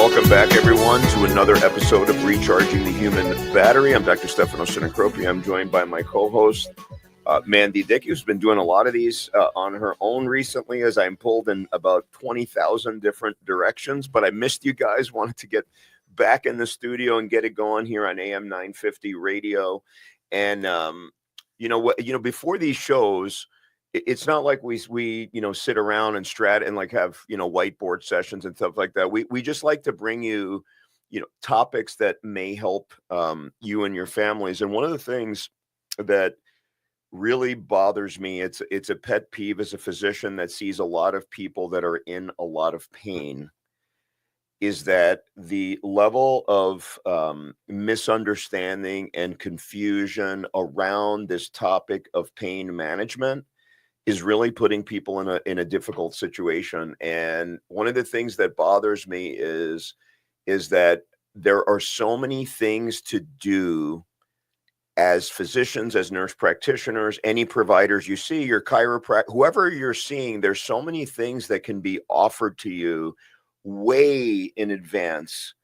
Welcome back, everyone, to another episode of Recharging the Human Battery. I'm Dr. Stefano. I'm joined by my co-host, Mandi Dickey, who's been doing a lot of these on her own recently, as I'm pulled in about 20,000 different directions. But I missed you guys, wanted to get back in the studio and get it going here on AM 950 radio. And, before these shows, it's not like we sit around and and like have whiteboard sessions and stuff like that. We just like to bring you topics that may help you and your families. And one of the things that really bothers me, it's a pet peeve as a physician that sees a lot of people that are in a lot of pain, is that the level of misunderstanding and confusion around this topic of pain management is really putting people in a difficult situation. And one of the things that bothers me is that there are so many things to do as physicians, as nurse practitioners, any providers you see, your chiropractor, whoever you're seeing, there's so many things that can be offered to you way in advance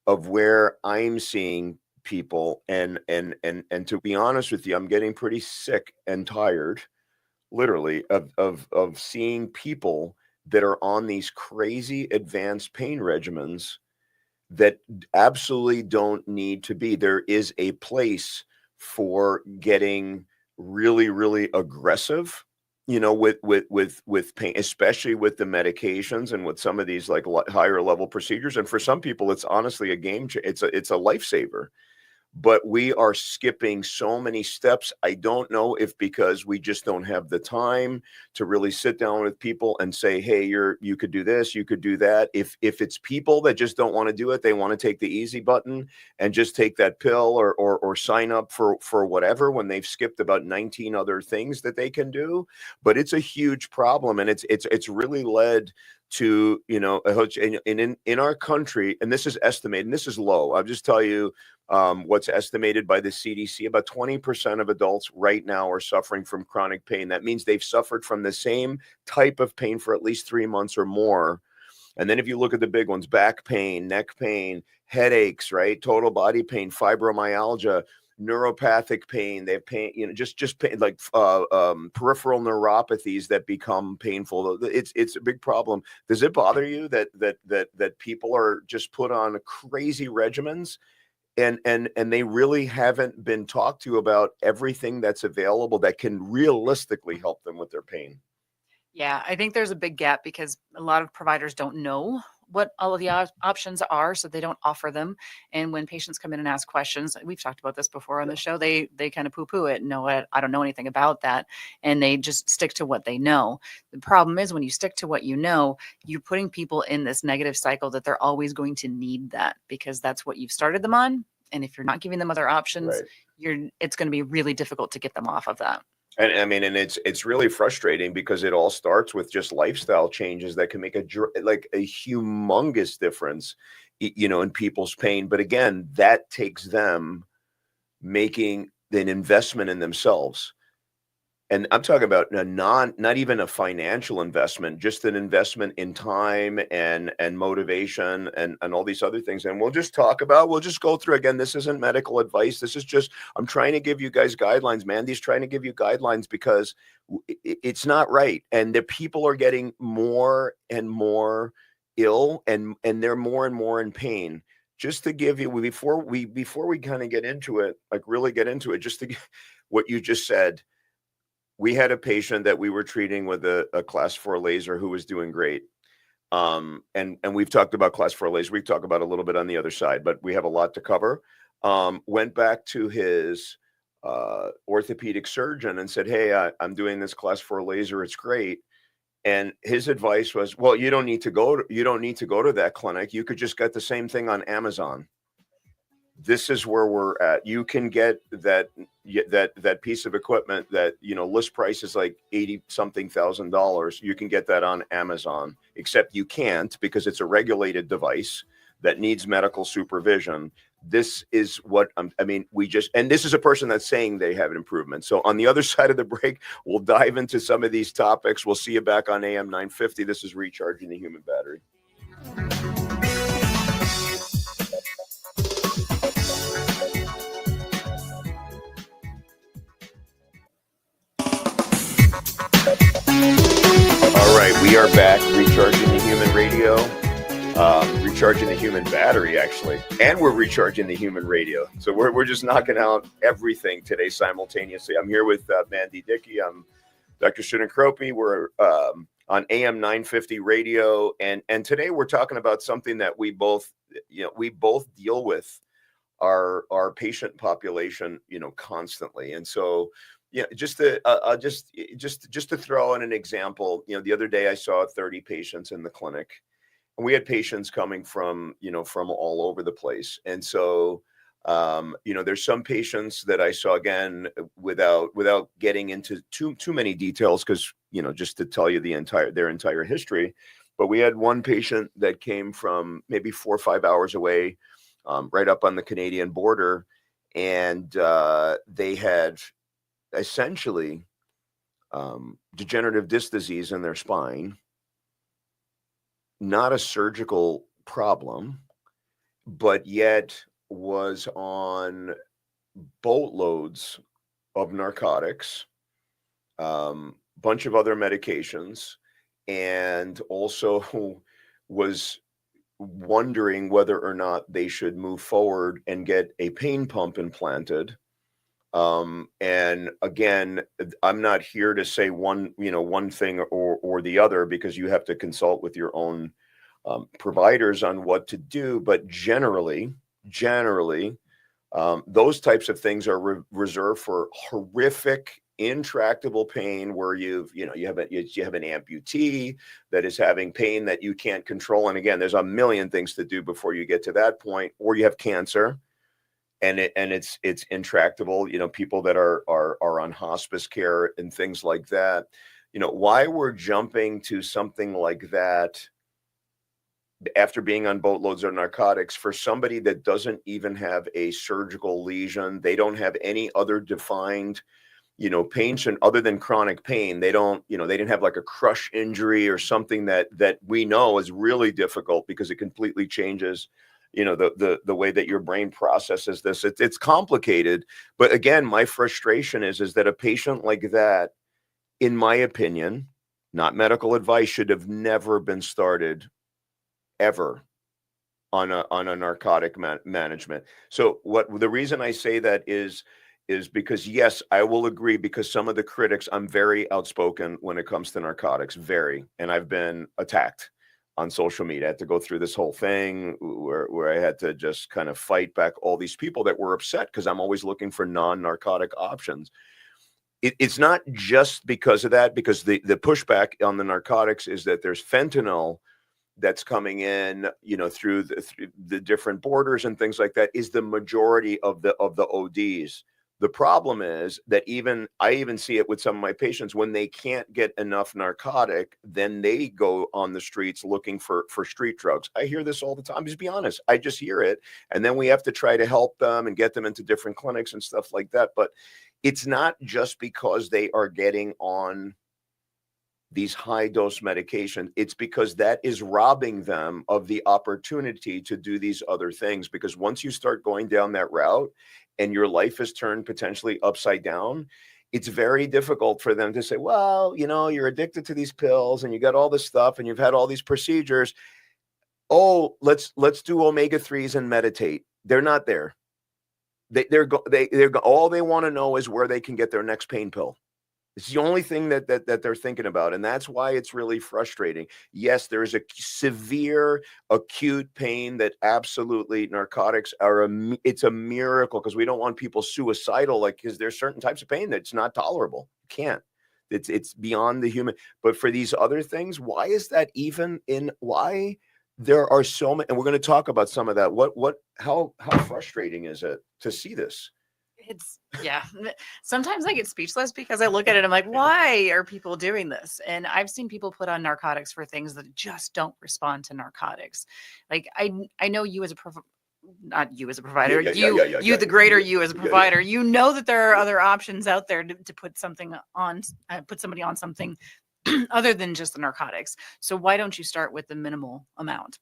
of where I'm seeing people. And to be honest with you, I'm getting pretty sick and tired, literally, of seeing people that are on these crazy advanced pain regimens that absolutely don't need to be. There is a place for getting really, really aggressive, with pain, especially with the medications and with some of these like higher level procedures. And for some people, it's honestly a game changer. It's a lifesaver. But we are skipping so many steps. I don't know if because we just don't have the time to really sit down with people and say, hey, you could do this, you could do that. If it's people that just don't want to do it, they want to take the easy button and just take that pill or sign up for whatever, when they've skipped about 19 other things that they can do. But it's a huge problem, and it's really led to in our country, and this is estimated, and this is low. I'll just tell you what's estimated by the CDC. About 20% of adults right now are suffering from chronic pain. That means they've suffered from the same type of pain for at least 3 months or more. And then if you look at the big ones, back pain, neck pain, headaches, right? Total body pain, fibromyalgia, neuropathic pain. They have pain, just pain, like peripheral neuropathies that become painful. It's a big problem. Does it bother you that people are just put on crazy regimens and they really haven't been talked to about everything that's available that can realistically help them with their pain? Yeah, I think there's a big gap because a lot of providers don't know what all of the options are, so they don't offer them. And when patients come in and ask questions, we've talked about this before on the show, they kind of poo-poo it. No, I don't know anything about that. And they just stick to what they know. The problem is when you stick to what you know, you're putting people in this negative cycle that they're always going to need that because that's what you've started them on. And if you're not giving them other options, Right. It's going to be really difficult to get them off of that. And I mean, and it's really frustrating because it all starts with just lifestyle changes that can make a humongous difference, in people's pain. But again, that takes them making an investment in themselves. And I'm talking about not even a financial investment, just an investment in time and motivation and all these other things. And we'll just go through, again, this isn't medical advice. This is just, I'm trying to give you guys guidelines. Mandy's trying to give you guidelines because it's not right. And the people are getting more and more ill and they're more and more in pain. Just to give you, before we kind of get into it, like really get into it, just to get what you just said. We had a patient that we were treating with a class 4 laser who was doing great. And we've talked about class 4 laser. We talk about a little bit on the other side, but we have a lot to cover. Went back to his orthopedic surgeon and said, hey, I'm doing this class 4 laser. It's great. And his advice was, well, you don't need to go to that clinic. You could just get the same thing on Amazon. This is where we're at. You can get that piece of equipment that, list price is like $80-something thousand. You can get that on Amazon, except you can't because it's a regulated device that needs medical supervision. This is what and this is a person that's saying they have an improvement. So on the other side of the break, we'll dive into some of these topics. We'll see you back on AM 950. This is Recharging the Human Battery. We are back, recharging the human radio, recharging the human battery, actually, and we're recharging the human radio. So we're just knocking out everything today simultaneously. I'm here with Mandi Dickey. I'm Dr. Shinakropi. We're on AM 950 radio, and today we're talking about something that we both deal with our patient population, constantly. And so, just to throw in an example, the other day I saw 30 patients in the clinic, and we had patients coming from all over the place. And so, there's some patients that I saw, again, without getting into too many details, because, just to tell you their entire history. But we had one patient that came from maybe 4 or 5 hours away, right up on the Canadian border, and they had essentially degenerative disc disease in their spine, not a surgical problem, but yet was on boatloads of narcotics, bunch of other medications, and also was wondering whether or not they should move forward and get a pain pump implanted. And again, I'm not here to say one thing or the other, because you have to consult with your own providers on what to do. But generally, those types of things are reserved for horrific, intractable pain, where you have an amputee that is having pain that you can't control. And again, there's a million things to do before you get to that point. Or you have cancer, and it's intractable. People that are on hospice care and things like that. Why we're jumping to something like that after being on boatloads of narcotics for somebody that doesn't even have a surgical lesion, they don't have any other defined pain other than chronic pain. They didn't have like a crush injury or something that we know is really difficult, because it completely changes the way that your brain processes this. It's complicated. But again, my frustration is that a patient like that, in my opinion, not medical advice, should have never been started ever on a narcotic management. So the reason I say that is because, yes, I will agree, because some of the critics, I'm very outspoken when it comes to narcotics, and I've been attacked on social media. I had to go through this whole thing where I had to just kind of fight back all these people that were upset, because I'm always looking for non-narcotic options. It's not just because of that, because the pushback on the narcotics is that there's fentanyl that's coming in, through the different borders and things like that, is the majority of the ODs. The problem is that I even see it with some of my patients, when they can't get enough narcotic, then they go on the streets looking for street drugs. I hear this all the time. Just be honest. I just hear it. And then we have to try to help them and get them into different clinics and stuff like that. But it's not just because they are getting on these high dose medications. It's because that is robbing them of the opportunity to do these other things. Because once you start going down that route and your life is turned potentially upside down, it's very difficult for them to say, well, you're addicted to these pills and you got all this stuff and you've had all these procedures. Oh, let's do omega-3s and meditate. They're not there. They're all they want to know is where they can get their next pain pill. It's the only thing that they're thinking about. And that's why it's really frustrating. Yes, there is a severe acute pain that absolutely narcotics it's a miracle, because we don't want people suicidal, because there's certain types of pain that's not tolerable. You can't. It's beyond the human. But for these other things, why is that why there are so many, and we're going to talk about some of that. How frustrating is it to see this? Sometimes I get speechless, because I look at it, I'm like, why are people doing this? And I've seen people put on narcotics for things that just don't respond to narcotics. Like I know you as a not you as a provider, the greater you as a provider, you know that there are other options out there to put something on, put somebody on something other than just the narcotics. So why don't you start with the minimal amount?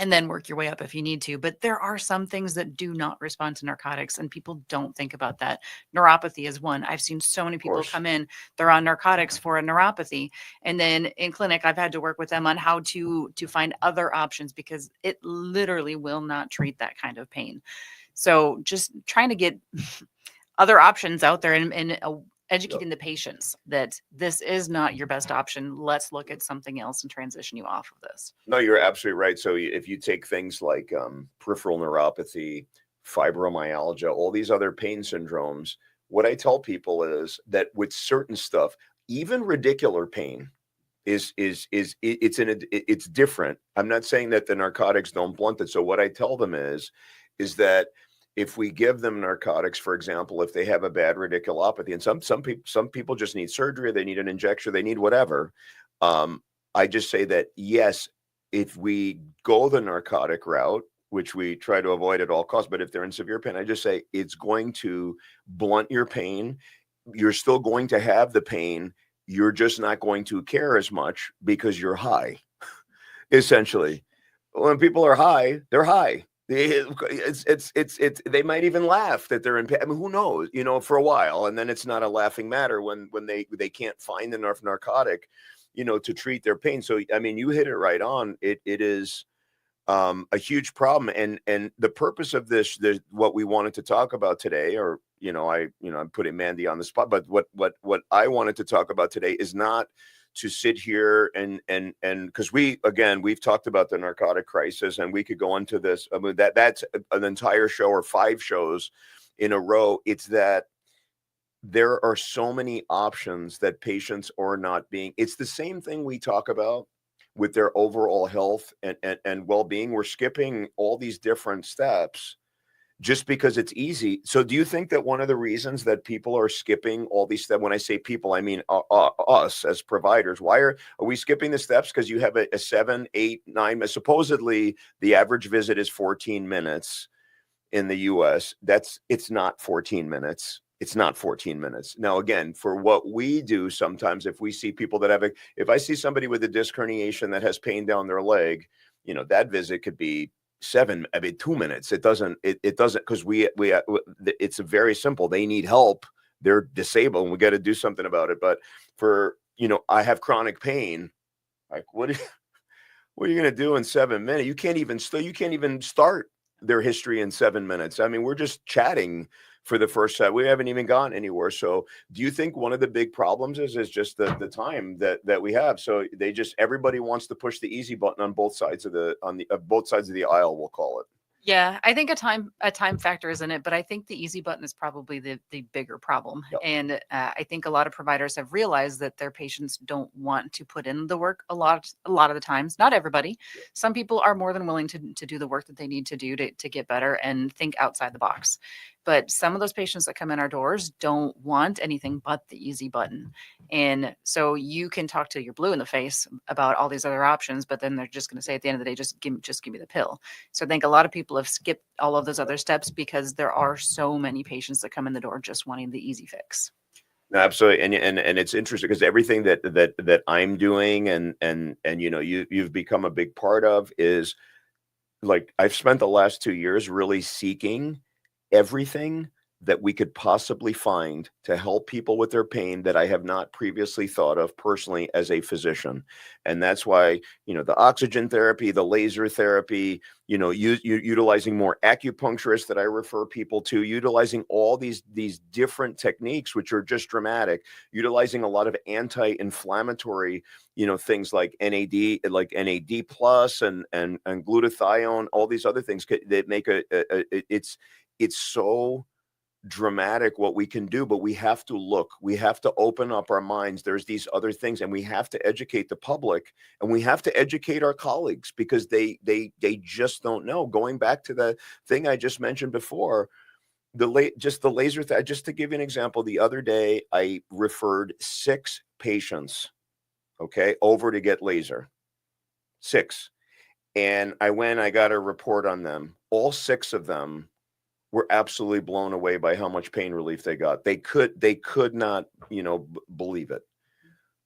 and then work your way up if you need to. But there are some things that do not respond to narcotics, and people don't think about that. Neuropathy is one. I've seen so many Of people course. come in, they're on narcotics for a neuropathy. And then in clinic, I've had to work with them on how to find other options because it literally will not treat that kind of pain. So just trying to get other options out there and Yep. educating the patients that this is not your best option. Let's look at something else and transition you off of this. No, you're absolutely right. So if you take things like peripheral neuropathy, fibromyalgia, all these other pain syndromes, what I tell people is that with certain stuff, even radicular pain it's different. I'm not saying that the narcotics don't blunt it. So what I tell them is that if we give them narcotics, for example, if they have a bad radiculopathy, and some people just need surgery, they need an injection, they need whatever. Um, I just say that yes, if we go the narcotic route, which we try to avoid at all costs, but if they're in severe pain, I just say it's going to blunt your pain. You're still going to have the pain. You're just not going to care as much because you're high. Essentially, when people are high, they're high. It's they might even laugh that they're in pain. I mean, who knows? For a while, and then it's not a laughing matter when they can't find enough narcotic, to treat their pain. So I mean, you hit it right on. It is a huge problem, and the purpose of what we wanted to talk about today, or I'm putting Mandi on the spot, but what I wanted to talk about today is not to sit here and because we've talked about the narcotic crisis, and we could go into this. I mean, that's an entire show or 5 shows in a row. It's that there are so many options that patients are not being. It's the same thing we talk about with their overall health and well-being. We're skipping all these different steps just because it's easy. So do you think that one of the reasons that people are skipping all these steps, when I say people, I mean us as providers, why are we skipping the steps? Because you have a 7, 8, 9, supposedly the average visit is 14 minutes in the US. It's not 14 minutes. It's not 14 minutes. Now, again, for what we do, sometimes if we see people that if I see somebody with a disc herniation that has pain down their leg, that visit could be 2 minutes. It doesn't, because it's very simple. They need help. They're disabled and we got to do something about it. But for, I have chronic pain. Like, what are you going to do in 7 minutes? You can't even start their history in 7 minutes. I mean, we're just chatting for the first time. We haven't even gone anywhere. So do you think one of the big problems is just the time that we have? So everybody wants to push the easy button on both sides of both sides of the aisle, we'll call it. Yeah, I think a time factor is in it, but I think the easy button is probably the bigger problem. Yep. And I think a lot of providers have realized that their patients don't want to put in the work a lot of the times. Not everybody. Yep. Some people are more than willing to do the work that they need to do to get better and think outside the box. But some of those patients that come in our doors don't want anything but the easy button. And so you can talk to your blue in the face about all these other options, but then they're just going to say at the end of the day, just give me the pill. So I think a lot of people have skipped all of those other steps because there are so many patients that come in the door just wanting the easy fix. No, absolutely, and it's interesting because everything that I'm doing and you've become a big part of is, like, I've spent the last 2 years really seeking everything that we could possibly find to help people with their pain that I have not previously thought of personally as a physician. And that's why, the oxygen therapy, the laser therapy, utilizing more acupuncturists that I refer people to, utilizing all these different techniques, which are just dramatic, utilizing a lot of anti-inflammatory, things like NAD plus and glutathione, all these other things that make it's so dramatic what we can do, but we have to open up our minds. There's these other things, and we have to educate the public, and we have to educate our colleagues because they just don't know. Going back to the thing I just mentioned before, the laser just to give you an example, the other day I referred 6 patients, okay, over to get laser. 6. And I got a report on them. All 6 of them were absolutely blown away by how much pain relief they got. They could not, believe it.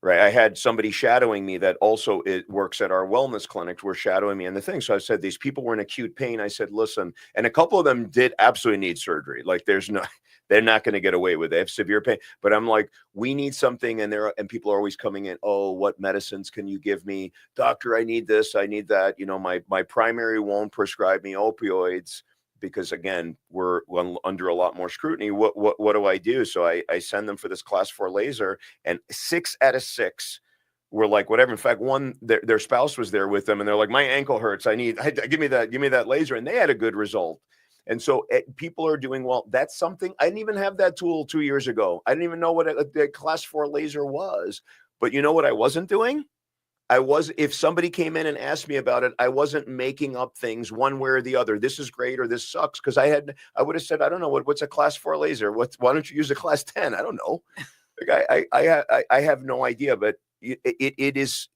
right? I had somebody shadowing me that also it works at our wellness clinics, were shadowing me in the thing. So I said, these people were in acute pain. I said, listen, and a couple of them did absolutely need surgery. Like there's no, they're not going to get away with it. They have severe pain. But I'm like, we need something. And people are always coming in, oh, what medicines can you give me? Doctor, I need this, I need that. You know, my primary won't prescribe me opioids because again, we're under a lot more scrutiny. What do I do? So I send them for this class 4 laser, and 6 out of 6 were like, whatever. In fact, one, their spouse was there with them, and they're like, my ankle hurts. Give me that laser. And they had a good result. And so people are doing well. That's something, I didn't even have that tool 2 years ago. I didn't even know what a class 4 laser was. But you know what I wasn't doing? If somebody came in and asked me about it, I wasn't making up things one way or the other. This is great or this sucks. Cause I would have said, I don't know what's a class 4 laser. Why don't you use a class 10? I don't know. Like I have no idea, but it is,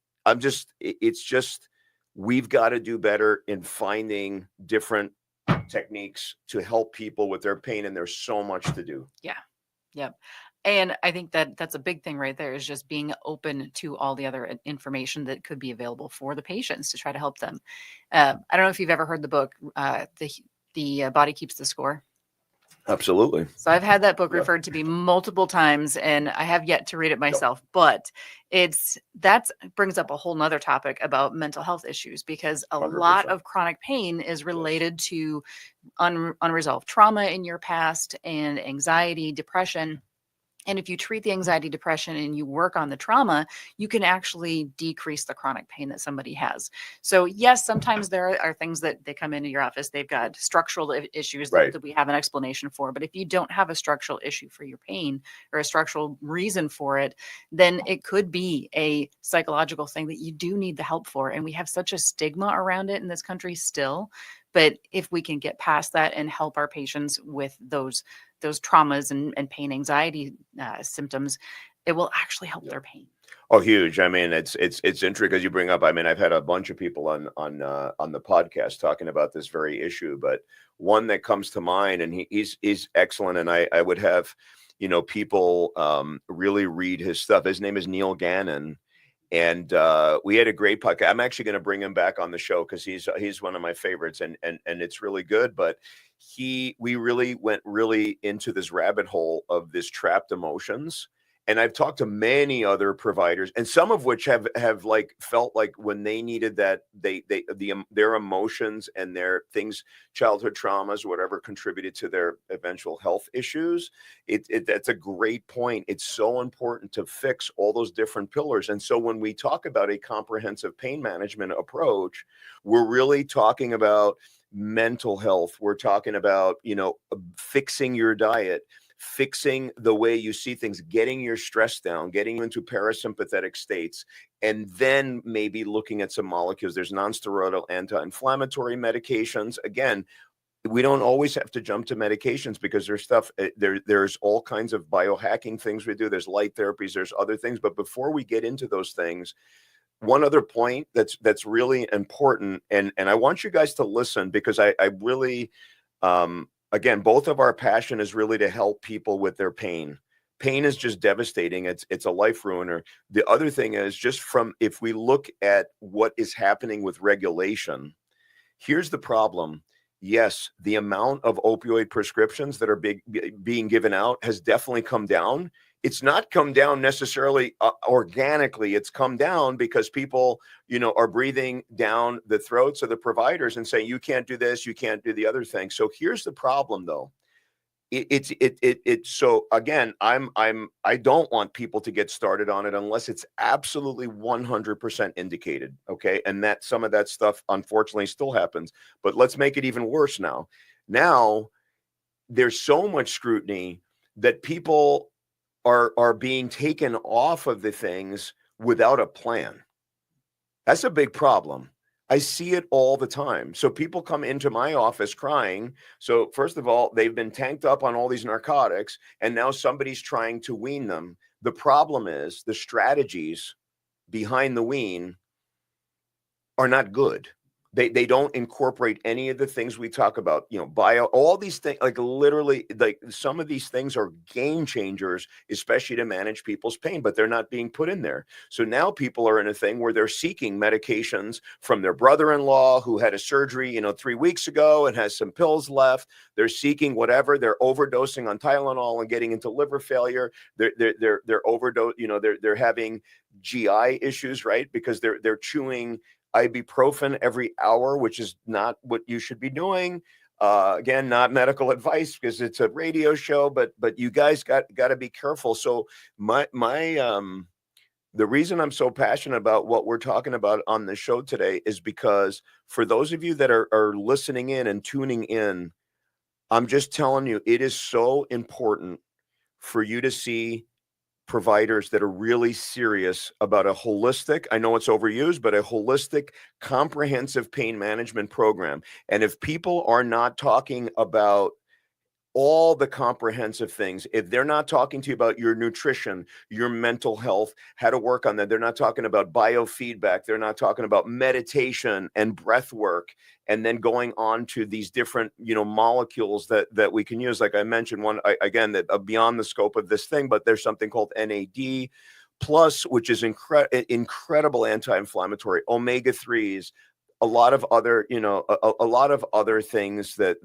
it's just, we've got to do better in finding different techniques to help people with their pain. And there's so much to do. Yeah. Yep. And I think that that's a big thing right there, is just being open to all the other information that could be available for the patients to try to help them. I don't know if you've ever heard the book, the Body Keeps the Score. Absolutely. So I've had that book referred to me multiple times, and I have yet to read it myself, but that brings up a whole nother topic about mental health issues, because a 100%. lot of chronic pain is related to unresolved trauma in your past and anxiety, depression. And if you treat the anxiety, depression, and you work on the trauma, you can actually decrease the chronic pain that somebody has. So yes, sometimes there are things that they come into your office, they've got structural issues that we have an explanation for. But if you don't have a structural issue for your pain or a structural reason for it, then it could be a psychological thing that you do need the help for. And we have such a stigma around it in this country still. But if we can get past that and help our patients with those traumas and pain, anxiety symptoms, it will actually help their pain. Oh, huge. I mean, it's interesting because you bring up, I mean, I've had a bunch of people on the podcast talking about this very issue, but one that comes to mind, and he's excellent. And I would have, people really read his stuff. His name is Neil Gannon. And we had a great podcast. I'm actually going to bring him back on the show because he's one of my favorites, and it's really good. But we really went into this rabbit hole of this trapped emotions. And I've talked to many other providers, and some of which have like felt like when they needed that, their emotions and their things, childhood traumas, whatever, contributed to their eventual health issues. That's a great point. It's so important to fix all those different pillars. And so when we talk about a comprehensive pain management approach, we're really talking about mental health. We're talking about, fixing your diet, fixing the way you see things, getting your stress down, getting you into parasympathetic states, and then maybe looking at some molecules. There's nonsteroidal anti-inflammatory medications. Again, we don't always have to jump to medications because there's stuff, there's all kinds of biohacking things we do. There's light therapies, there's other things. But before we get into those things, one other point that's really important, and I want you guys to listen, because I really, again, both of our passion is really to help people with their pain. Pain is just devastating. It's a life ruiner. The other thing is, if we look at what is happening with regulation, here's the problem. Yes, the amount of opioid prescriptions that are being given out has definitely come down. It's not come down necessarily organically. It's come down because people, are breathing down the throats of the providers and saying, you can't do this, you can't do the other thing. So here's the problem, though. So again, I don't want people to get started on it unless it's absolutely 100% indicated. Okay. And that some of that stuff, unfortunately, still happens, but let's make it even worse now. Now there's so much scrutiny that people are being taken off of the things without a plan. That's a big problem. I see it all the time. So people come into my office crying. So first of all, they've been tanked up on all these narcotics, and now somebody's trying to wean them. The problem is the strategies behind the wean are not good. They don't incorporate any of the things we talk about, bio, all these things, like literally, like some of these things are game changers, especially to manage people's pain, but they're not being put in there. So now people are in a thing where they're seeking medications from their brother-in-law who had a surgery, 3 weeks ago and has some pills left. They're seeking whatever. They're overdosing on Tylenol and getting into liver failure. They're overdose. They're having GI issues, right? Because they're chewing ibuprofen every hour, which is not what you should be doing. Again, not medical advice because it's a radio show, but you guys got to be careful. So the reason I'm so passionate about what we're talking about on the show today is because for those of you that are listening in and tuning in, I'm just telling you, it is so important for you to see providers that are really serious about a holistic, I know it's overused, but a holistic, comprehensive pain management program. And if people are not talking about all the comprehensive things, if they're not talking to you about your nutrition, your mental health, how to work on that, they're not talking about biofeedback, they're not talking about meditation and breath work, and then going on to these different molecules that we can use, like I mentioned one again that beyond the scope of this thing, but there's something called NAD plus, which is incredible anti-inflammatory, omega-3s, a lot of other, a lot of other things that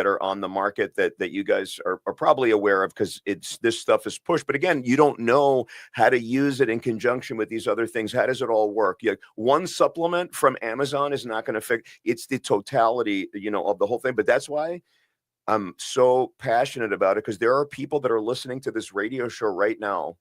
are on the market that you guys are probably aware of because this stuff is pushed. But again, you don't know how to use it in conjunction with these other things. How does it all work? One supplement from Amazon is not going to fix. It's the totality, of the whole thing. But that's why I'm so passionate about it, because there are people that are listening to this radio show right now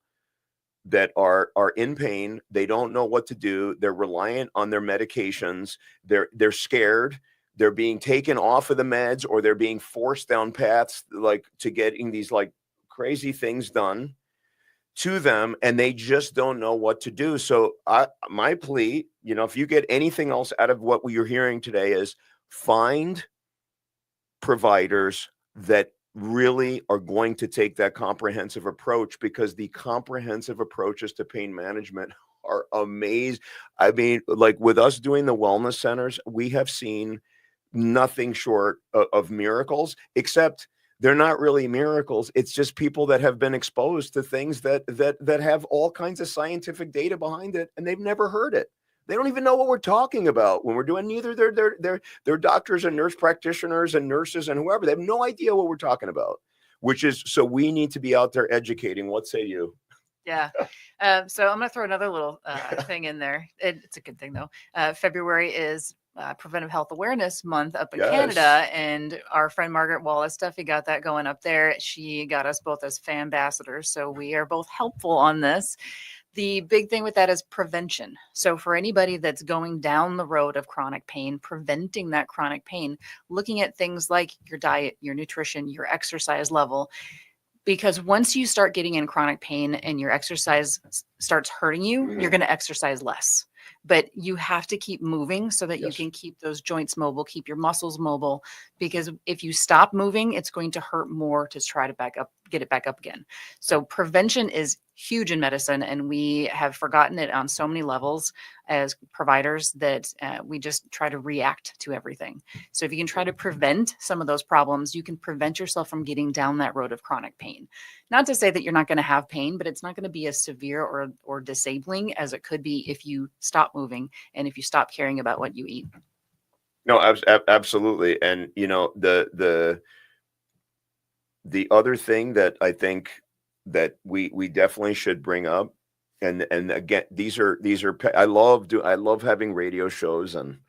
that are in pain. They don't know what to do. They're reliant on their medications. They're scared. They're being taken off of the meds, or they're being forced down paths like to getting these like crazy things done to them, and they just don't know what to do. So my plea, if you get anything else out of what we're hearing today, is find providers that really are going to take that comprehensive approach, because the comprehensive approaches to pain management are amazing. I mean, like with us doing the wellness centers, we have seen nothing short of miracles, except they're not really miracles. It's just people that have been exposed to things that have all kinds of scientific data behind it, and they've never heard it. They don't even know what we're talking about when we're doing. Neither they're doctors and nurse practitioners and nurses and whoever. They have no idea what we're talking about, which is, so we need to be out there educating. What say you? Yeah. So I'm going to throw another little thing in there. It's a good thing, though. February is Preventive Health Awareness Month up in Canada. And our friend Margaret Wallace Duffy got that going up there. She got us both as fan ambassadors. So we are both helpful on this. The big thing with that is prevention. So for anybody that's going down the road of chronic pain, preventing that chronic pain, looking at things like your diet, your nutrition, your exercise level. Because once you start getting in chronic pain and your exercise starts hurting you, you're going to exercise less. But you have to keep moving so that you can keep those joints mobile, keep your muscles mobile. Because if you stop moving, it's going to hurt more to try to get it back up again. So prevention is huge in medicine, and we have forgotten it on so many levels as providers that we just try to react to everything. So if you can try to prevent some of those problems, you can prevent yourself from getting down that road of chronic pain. Not to say that you're not going to have pain, but it's not going to be as severe or disabling as it could be if you stop moving and if you stop caring about what you eat. No, absolutely. And the other thing that I think that we definitely should bring up, and again, these are I love having radio shows and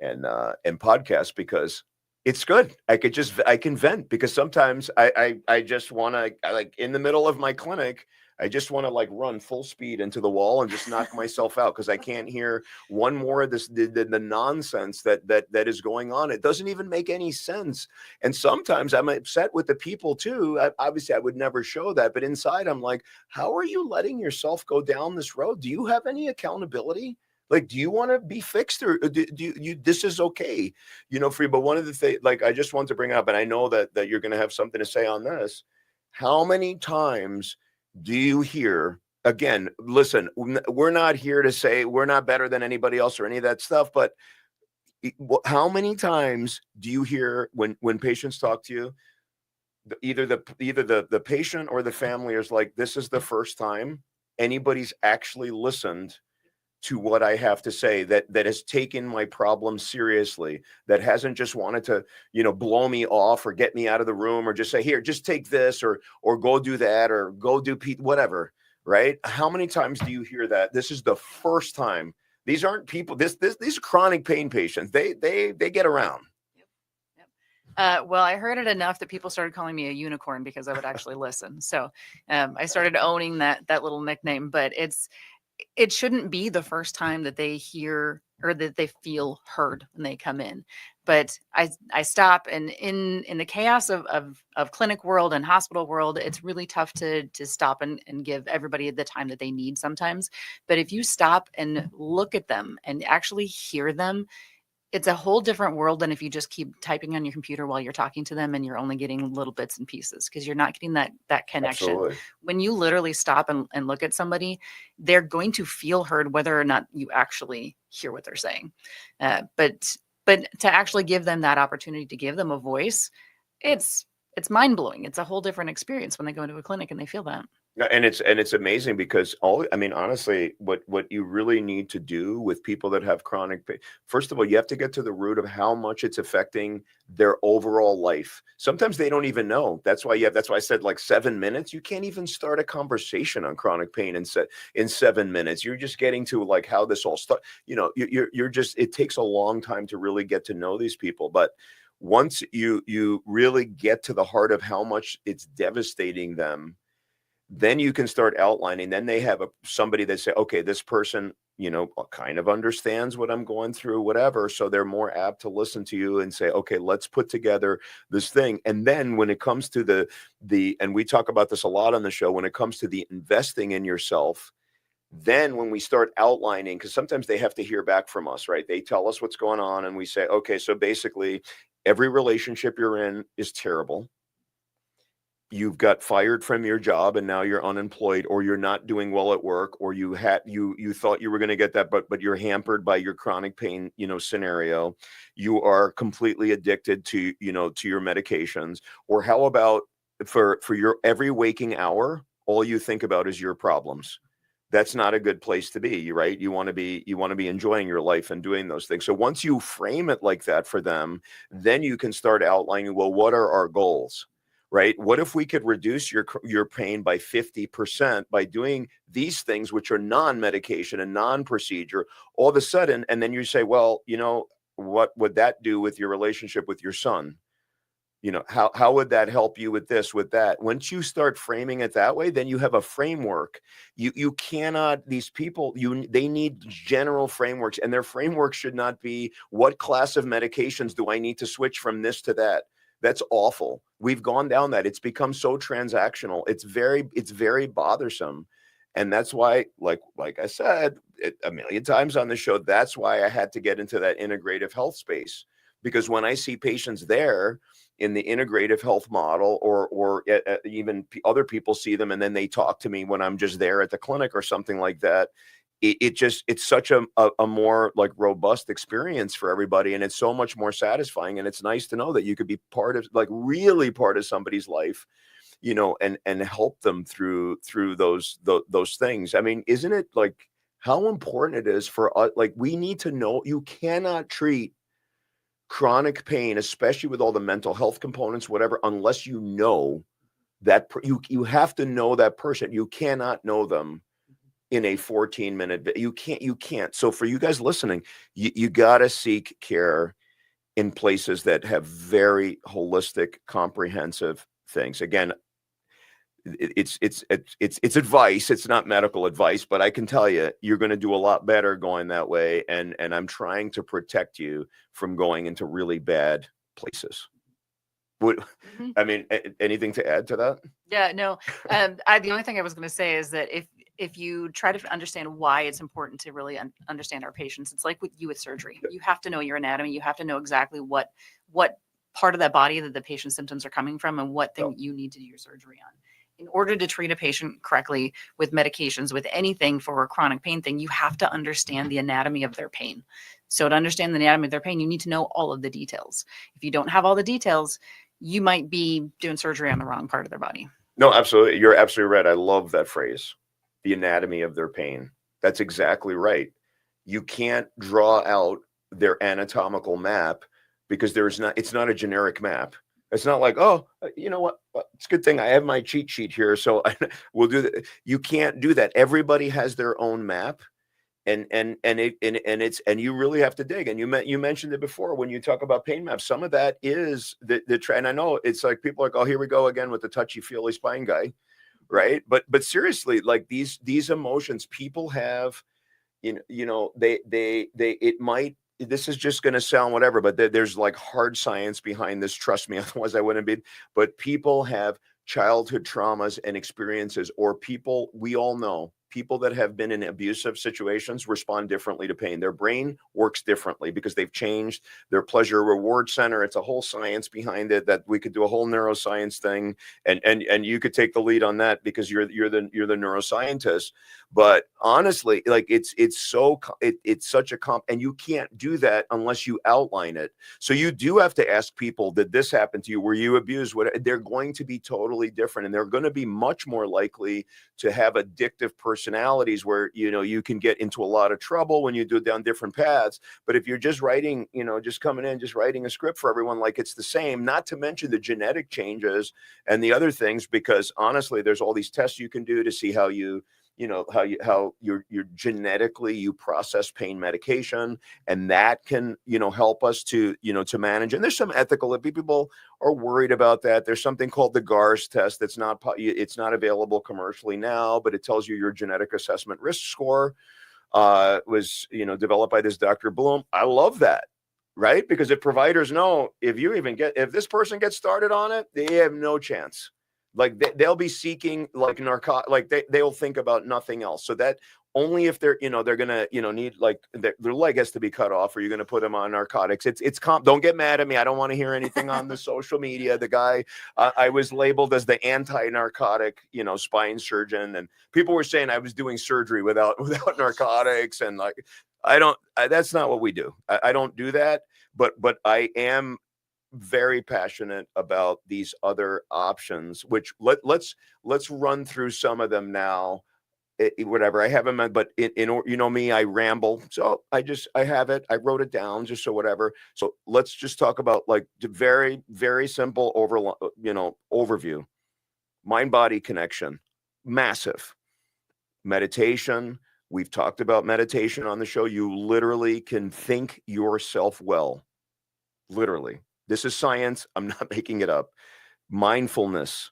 podcasts, because it's good. I can vent, because sometimes I just want to, like in the middle of my clinic, I just want to like run full speed into the wall and just knock myself out, because I can't hear one more of this the nonsense that is going on. It doesn't even make any sense. And sometimes I'm upset with the people too. Obviously, I would never show that, but inside I'm like, how are you letting yourself go down this road? Do you have any accountability? Like, do you want to be fixed, or do you this is okay, for you? But one of the things, like, I just want to bring up, and I know that you're going to have something to say on this. How many times do you hear, again, listen, we're not here to say we're not better than anybody else or any of that stuff, but How many times do you hear when patients talk to you, either the patient or the family is like, this is the first time anybody's actually listened to what I have to say, that has taken my problem seriously, that hasn't just wanted to, blow me off or get me out of the room or just say, here, just take this or go do that or go do whatever, right? How many times do you hear that? This is the first time. These aren't people, these are chronic pain patients. They get around. Well, I heard it enough that people started calling me a unicorn because I would actually listen. So I started owning that little nickname, but it shouldn't be the first time that they hear or that they feel heard when they come in. But I stop, and in the chaos of clinic world and hospital world, it's really tough to stop and give everybody the time that they need sometimes. But if you stop and look at them and actually hear them, it's a whole different world than if you just keep typing on your computer while you're talking to them and you're only getting little bits and pieces, because you're not getting that connection. Absolutely. When you literally stop and look at somebody, they're going to feel heard whether or not you actually hear what they're saying. But to actually give them that opportunity to give them a voice, it's mind-blowing. It's a whole different experience when they go into a clinic and they feel that. And it's amazing because honestly, what you really need to do with people that have chronic pain, first of all, you have to get to the root of how much it's affecting their overall life. Sometimes they don't even know. That's why I said like 7 minutes. You can't even start a conversation on chronic pain in 7 minutes. You're just getting to like how this all starts. You're just, it takes a long time to really get to know these people. But once you really get to the heart of how much it's devastating them, then you can start outlining. Then they have somebody that say, okay, this person, kind of understands what I'm going through, whatever. So they're more apt to listen to you and say, okay, let's put together this thing. And then when it comes to and we talk about this a lot on the show, when it comes to the investing in yourself, then when we start outlining, because sometimes they have to hear back from us, right? They tell us what's going on and we say, okay, so basically every relationship you're in is terrible. You've got fired from your job and now you're unemployed, or you're not doing well at work, or you thought you were going to get that, but you're hampered by your chronic pain, scenario. You are completely addicted to your medications. Or how about for your every waking hour, all you think about is your problems. That's not a good place to be, right? You want to be enjoying your life and doing those things. So once you frame it like that for them, then you can start outlining, well, what are our goals? Right? What if we could reduce your pain by 50% by doing these things, which are non-medication and non-procedure, all of a sudden? And then you say, well, what would that do with your relationship with your son? How would that help you with this, with that? Once you start framing it that way, then you have a framework. You cannot, these people, they need general frameworks, and their framework should not be, what class of medications do I need to switch from this to that? That's awful. We've gone down that. It's become so transactional. It's very bothersome. And that's why, like I said a million times on the show, that's why I had to get into that integrative health space. Because when I see patients there in the integrative health model, or even other people see them and then they talk to me when I'm just there at the clinic or something like that, it's such a more like robust experience for everybody, and it's so much more satisfying. And it's nice to know that you could be really part of somebody's life, and help them through those things. I mean, isn't it like how important it is for us? Like, we need to know, you cannot treat chronic pain, especially with all the mental health components, whatever, unless you know that you have to know that person. You cannot know them in a 14-minute. You can't. So for you guys listening, you got to seek care in places that have very holistic, comprehensive things. Again, it's advice. It's not medical advice, but I can tell you, you're going to do a lot better going that way. And I'm trying to protect you from going into really bad places. I mean, anything to add to that? Yeah, no. The only thing I was going to say is that if you try to understand why it's important to really understand our patients, it's like with surgery. You have to know your anatomy. You have to know exactly what part of that body that the patient's symptoms are coming from and what thing you need to do your surgery on. in order to treat a patient correctly with medications, with anything for a chronic pain thing, you have to understand the anatomy of their pain. So to understand the anatomy of their pain, you need to know all of the details. If you don't have all the details, you might be doing surgery on the wrong part of their body. No, absolutely. You're absolutely right. I love that phrase, the anatomy of their pain. That's exactly right. You can't draw out their anatomical map because it's not a generic map. It's not like, oh, you know what? It's a good thing I have my cheat sheet here. So we'll do that. You can't do that. Everybody has their own map. And you really have to dig. And you mentioned it before when you talk about pain maps. Some of that is the trend. I know it's like people are like, oh, here we go again with the touchy feely spine guy, right? But seriously, like these emotions people have, they it might. This is just going to sound whatever, but there's like hard science behind this. Trust me, otherwise I wouldn't be. But people have childhood traumas and experiences, or people we all know. People that have been in abusive situations respond differently to pain. Their brain works differently because they've changed their pleasure reward center. It's a whole science behind it that we could do a whole neuroscience thing, and you could take the lead on that because you're the neuroscientist. But honestly, like it's such a and you can't do that unless you outline it. So you do have to ask people, did this happen to you? Were you abused? What? They're going to be totally different, and they're going to be much more likely to have addictive personalities where you can get into a lot of trouble when you do down different paths. But if you're just writing, just coming in, just writing a script for everyone like it's the same, not to mention the genetic changes and the other things, because honestly, there's all these tests you can do to see how you're genetically you process pain medication, and that can help us to manage. And there's some ethical, if people are worried about that, there's something called the GARS test that's it's not available commercially now, but it tells you your genetic assessment risk score. Was developed by this Dr. Bloom. I love that, right? Because if providers know, if this person gets started on it, they have no chance. Like they'll be seeking like like they'll think about nothing else. So that only if they're gonna need like their leg has to be cut off, or you're gonna put them on narcotics. Don't get mad at me. I don't want to hear anything on the social media. The guy I was labeled as the anti-narcotic spine surgeon, and people were saying I was doing surgery without narcotics, and like that's not what we do. I don't do that, but I am very passionate about these other options, which let's run through some of them now. Whatever, I have them, but me, I ramble, so I have it, I wrote it down just so whatever. So let's just talk about like the very, very simple overview. Mind body connection, massive. Meditation, we've talked about meditation on the show. You literally can think yourself well, literally. This is science. I'm not making it up. Mindfulness,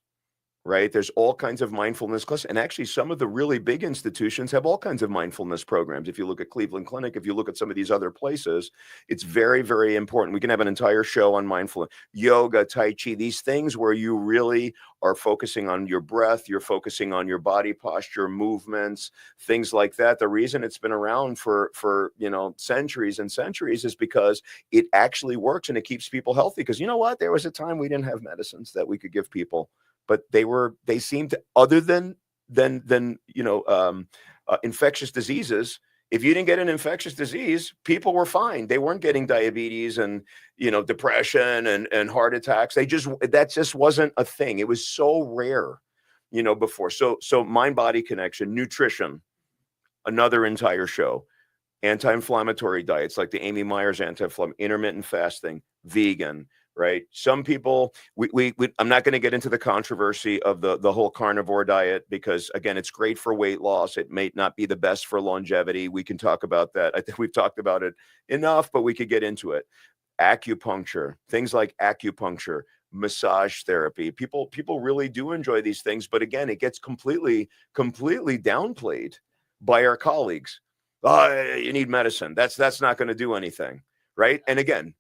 right? There's all kinds of mindfulness classes. And actually, some of the really big institutions have all kinds of mindfulness programs. If you look at Cleveland Clinic, if you look at some of these other places, it's very, very important. We can have an entire show on mindfulness, yoga, Tai Chi, these things where you really are focusing on your breath, you're focusing on your body posture, movements, things like that. The reason it's been around for centuries and centuries is because it actually works and it keeps people healthy. Because you know what? There was a time we didn't have medicines that we could give people, but they seemed to, other than infectious diseases. If you didn't get an infectious disease, people were fine. They weren't getting diabetes and depression and heart attacks. That just wasn't a thing. It was so rare, before. So mind body connection, nutrition, another entire show. Anti-inflammatory diets like the Amy Myers anti-inflammatory, intermittent fasting, vegan, right? Some people, I'm not going to get into the controversy of the whole carnivore diet, because again, it's great for weight loss. It may not be the best for longevity. We can talk about that. I think we've talked about it enough, but we could get into it. Acupuncture, things like acupuncture, massage therapy. People really do enjoy these things, but again, it gets completely downplayed by our colleagues. Oh, you need medicine. That's not going to do anything, right? And again,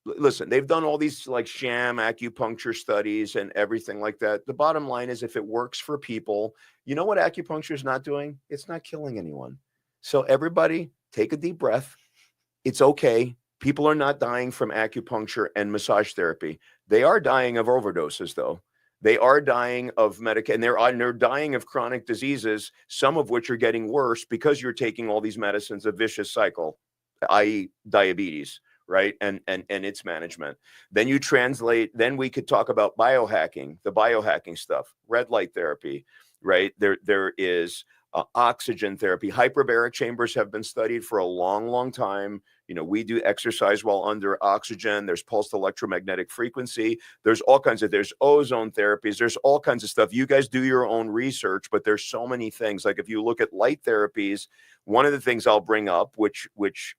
listen, they've done all these like sham acupuncture studies and everything like that. The bottom line is, if it works for people, you know what acupuncture is not doing? It's not killing anyone. So everybody take a deep breath. It's okay. People are not dying from acupuncture and massage therapy. They are dying of overdoses, though. They are dying of and they're dying of chronic diseases, some of which are getting worse because you're taking all these medicines, a vicious cycle, i.e. diabetes, right? And its management. Then you translate, then we could talk about biohacking, the biohacking stuff, red light therapy, right? There is oxygen therapy. Hyperbaric chambers have been studied for a long, long time. We do exercise while under oxygen. There's pulsed electromagnetic frequency. There's there's ozone therapies. There's all kinds of stuff. You guys do your own research, but there's so many things. Like if you look at light therapies, one of the things I'll bring up, which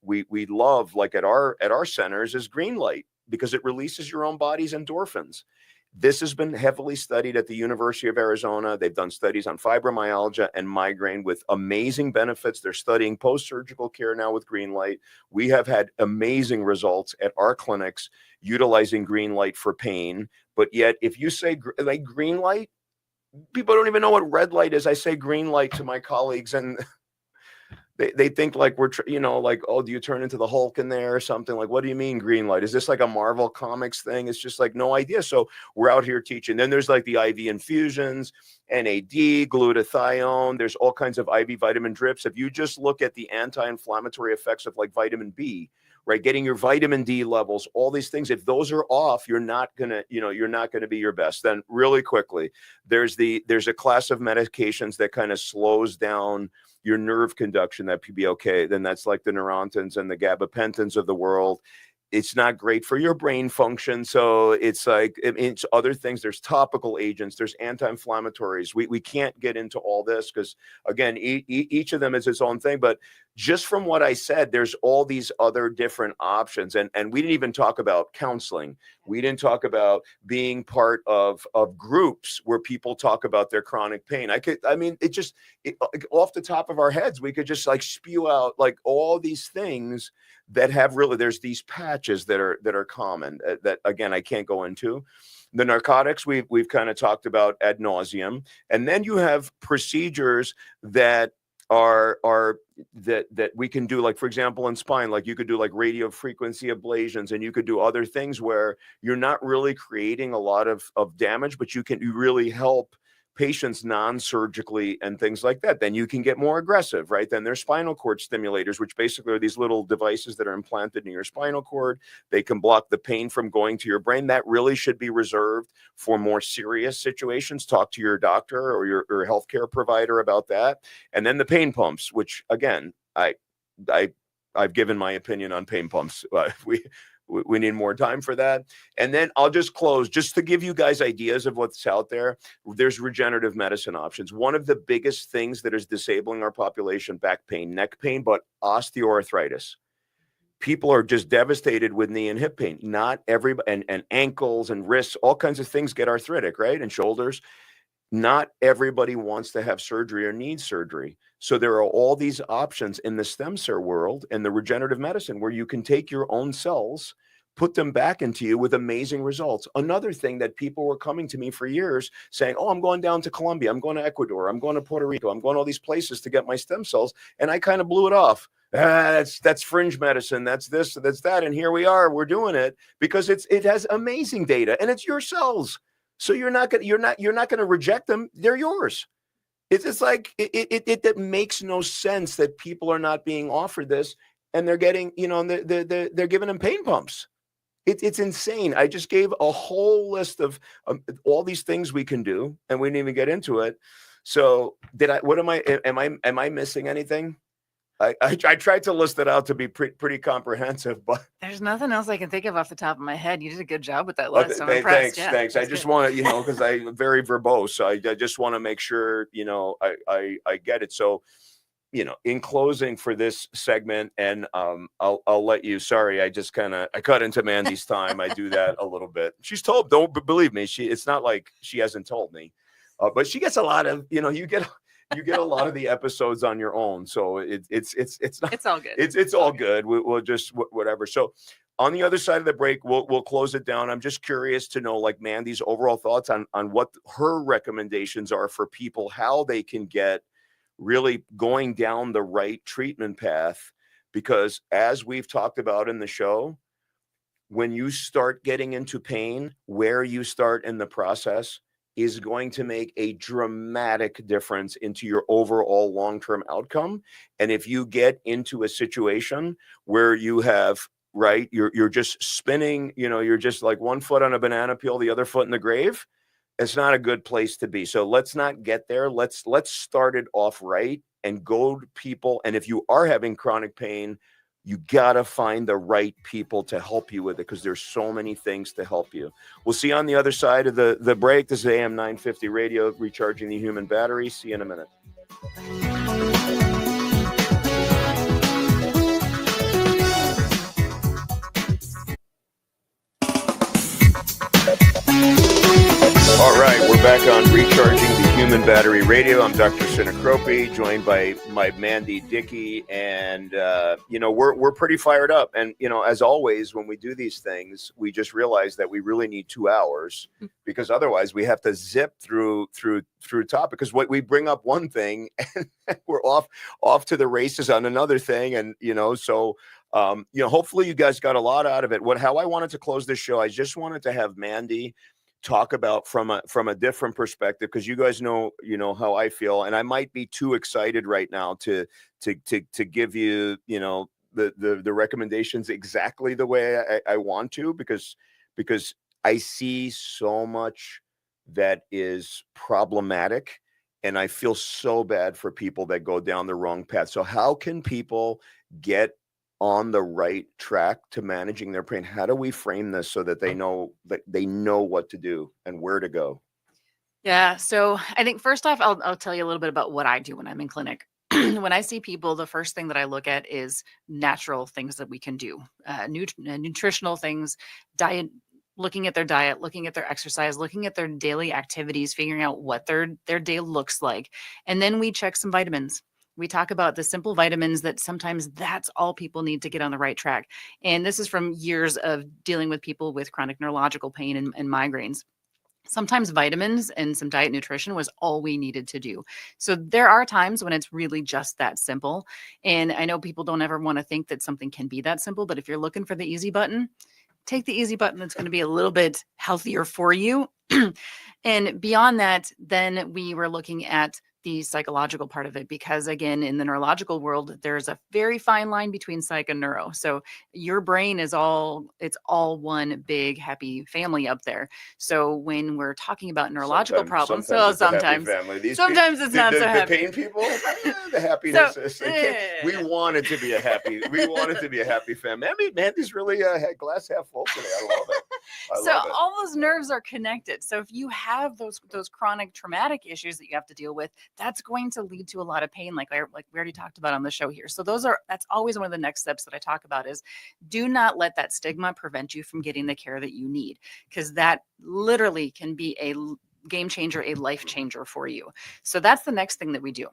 we love, like at our centers, is green light, because it releases your own body's endorphins. This has been heavily studied at the University of Arizona. They've done studies on fibromyalgia and migraine with amazing benefits. They're studying post-surgical care now with green light. We have had amazing results at our clinics utilizing green light for pain. But yet, if you say like green light, people don't even know what red light is. I say green light to my colleagues, and they think like we're, like, oh, do you turn into the Hulk in there or something? Like, what do you mean green light? Is this like a Marvel Comics thing? It's just like, no idea. So we're out here teaching. Then there's like the IV infusions, NAD, glutathione. There's all kinds of IV vitamin drips. If you just look at the anti-inflammatory effects of like vitamin B, right, getting your vitamin D levels, all these things, if those are off, you're not gonna be your best. Then really quickly, there's a class of medications that kind of slows down your nerve conduction, that PBOK, then that's like the Neurontins and the gabapentins of the world. It's not great for your brain function. So it's like, it's other things. There's topical agents, there's anti-inflammatories. We can't get into all this because, again, each of them is its own thing. But just from what I said, there's all these other different options. And we didn't even talk about counseling. We didn't talk about being part of groups where people talk about their chronic pain. Off the top of our heads, we could just like spew out like all these things that have really, there's these patches that are common that again, I can't go into. The narcotics we've kind of talked about ad nauseum. And then you have procedures that that we can do, like, for example, in spine, like you could do like radio frequency ablations, and you could do other things where you're not really creating a lot of damage, but you really help patients non-surgically and things like that. Then you can get more aggressive, right? Then there's spinal cord stimulators, which basically are these little devices that are implanted in your spinal cord. They can block the pain from going to your brain. That really should be reserved for more serious situations. Talk to your doctor or your healthcare provider about that. And then the pain pumps, which again, I've given my opinion on pain pumps. We need more time for that. And then I'll just close just to give you guys ideas of what's out there. There's regenerative medicine options. One of the biggest things that is disabling our population, back pain, neck pain, but osteoarthritis. People are just devastated with knee and hip pain. Not everybody, and ankles and wrists, all kinds of things get arthritic, right? And shoulders. Not everybody wants to have surgery or needs surgery. So there are all these options in the stem cell world and the regenerative medicine where you can take your own cells, put them back into you with amazing results. Another thing that people were coming to me for years saying, oh, I'm going down to Colombia, I'm going to Ecuador, I'm going to Puerto Rico, I'm going to all these places to get my stem cells. And I kind of blew it off. That's fringe medicine. That's this, that's that. And here we are, we're doing it because it has amazing data and it's your cells. So you're not going to reject them. They're yours. It's like it makes no sense that people are not being offered this, and they're getting, they're giving them pain pumps. It's insane. I just gave a whole list of all these things we can do, and we didn't even get into it. So am I missing anything? I tried to list it out to be pretty comprehensive, but there's nothing else I can think of off the top of my head. You did a good job with that list. I'm impressed. Thanks. I just want to, because I'm very verbose. So I just want to make sure, I get it. So, in closing for this segment, and I'll let you. Sorry, I cut into Mandi's time. I do that a little bit. She's told. Don't believe me. It's not like she hasn't told me, but she gets a lot of. You get a lot of the episodes on your own, so it's not. It's all good. It's all good. We'll just whatever. So, on the other side of the break, we'll close it down. I'm just curious to know, like, Mandi's overall thoughts on what her recommendations are for people, how they can get really going down the right treatment path, because as we've talked about in the show, when you start getting into pain, where you start in the process is going to make a dramatic difference into your overall long-term outcome. And if you get into a situation where you have, right, you're just spinning, you're just like one foot on a banana peel, the other foot in the grave, it's not a good place to be. So let's not get there. Let's start it off right and go to people. And if you are having chronic pain, you got to find the right people to help you with it, because there's so many things to help you. We'll see you on the other side of the break. This is AM 950 Radio, recharging the human battery. See you in a minute. All right, we're back on Recharging the Human Battery Radio. I'm Dr. Sinacropi, joined by my Mandi Dickey, and we're pretty fired up. And as always, when we do these things, we just realize that we really need 2 hours, because otherwise we have to zip through topic. Because what we bring up one thing, and we're off to the races on another thing, and so. Hopefully you guys got a lot out of it. How I wanted to close this show, I just wanted to have Mandi talk about from a different perspective, because you guys know how I feel, and I might be too excited right now to give you the recommendations exactly the way I want to, because I see so much that is problematic, and I feel so bad for people that go down the wrong path. So how can people get on the right track to managing their pain? How do we frame this so that they know what to do and where to go? Yeah. So I think first off, I'll tell you a little bit about what I do when I'm in clinic. When I see people, the first thing that I look at is natural things that we can do, nutritional things, diet, looking at their diet, looking at their exercise, looking at their daily activities, figuring out what their day looks like. And then we check some vitamins. We talk about the simple vitamins that sometimes that's all people need to get on the right track. And this is from years of dealing with people with chronic neurological pain and migraines. Sometimes vitamins and some diet nutrition was all we needed to do. So there are times when it's really just that simple. And I know people don't ever want to think that something can be that simple, but if you're looking for the easy button, take the easy button. That's going to be a little bit healthier for you. And beyond that, then we were looking at the psychological part of it, because again, in the neurological world, there's a very fine line between psych and neuro. So your brain it's all one big happy family up there. So when we're talking about neurological problems, sometimes it's not so happy. The pain people, the happiness. We want it to be a happy. We want it to be a happy family. I mean, Mandi's really glass half full today. I love it. All those nerves are connected. So if you have those chronic traumatic issues that you have to deal with, that's going to lead to a lot of pain, like we already talked about on the show here. So that's always one of the next steps that I talk about is do not let that stigma prevent you from getting the care that you need, because that literally can be a game changer, a life changer for you. So that's the next thing that we do.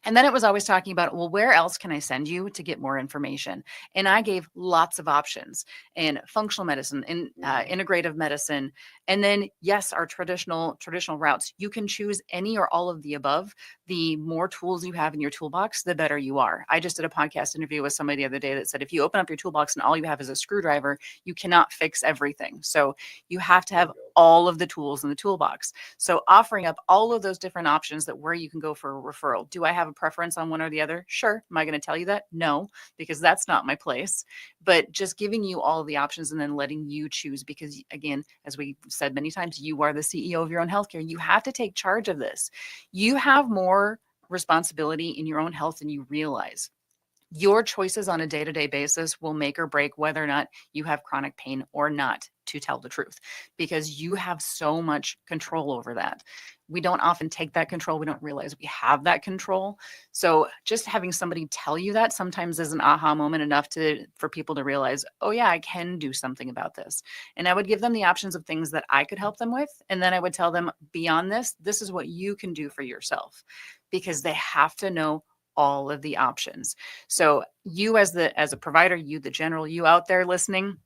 And then it was always talking about, well, where else can I send you to get more information? And I gave lots of options, and functional medicine and integrative medicine. And then, yes, our traditional routes. You can choose any or all of the above. The more tools you have in your toolbox, the better you are. I just did a podcast interview with somebody the other day that said, if you open up your toolbox and all you have is a screwdriver, you cannot fix everything. So you have to have all of the tools in the toolbox. So offering up all of those different options that where you can go for a referral. Do I have a preference on one or the other? Sure. Am I going to tell you that? No, because that's not my place. But just giving you all of the options and then letting you choose, because again, as we said many times, you are the CEO of your own healthcare. You have to take charge of this. You have more responsibility in your own health than you realize. Your choices on a day-to-day basis will make or break whether or not you have chronic pain or not, to tell the truth, because you have so much control over that. We don't often take that control. We don't realize we have that control. So just having somebody tell you that sometimes is an aha moment enough for people to realize, oh yeah, I can do something about this. And I would give them the options of things that I could help them with. And then I would tell them, beyond this, this is what you can do for yourself, because they have to know all of the options. So you as a provider, you, the general, you out there listening,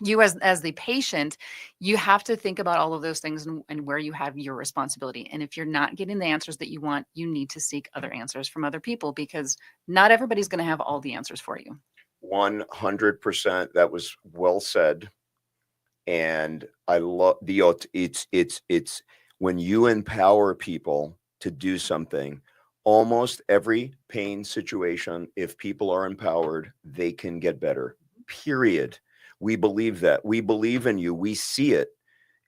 you as the patient, you have to think about all of those things and where you have your responsibility. And if you're not getting the answers that you want, you need to seek other answers from other people, because not everybody's going to have all the answers for you. 100%. That was well said. And I love it's when you empower people to do something, almost every pain situation, if people are empowered, they can get better. Period. We believe that. We believe in you. We see it.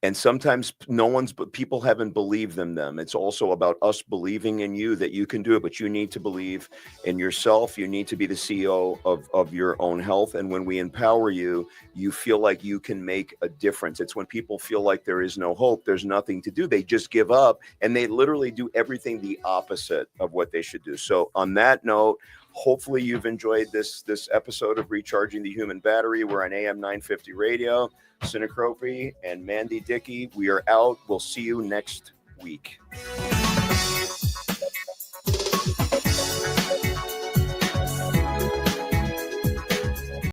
And sometimes but people haven't believed in them. It's also about us believing in you that you can do it, but you need to believe in yourself. You need to be the CEO of your own health. And when we empower you, you feel like you can make a difference. It's when people feel like there is no hope, there's nothing to do. They just give up and they literally do everything the opposite of what they should do. So on that note, hopefully you've enjoyed this episode of Recharging the Human Battery. We're on AM 950 radio. Cinecropy and Mandi Dickey, we are out. We'll see you next week.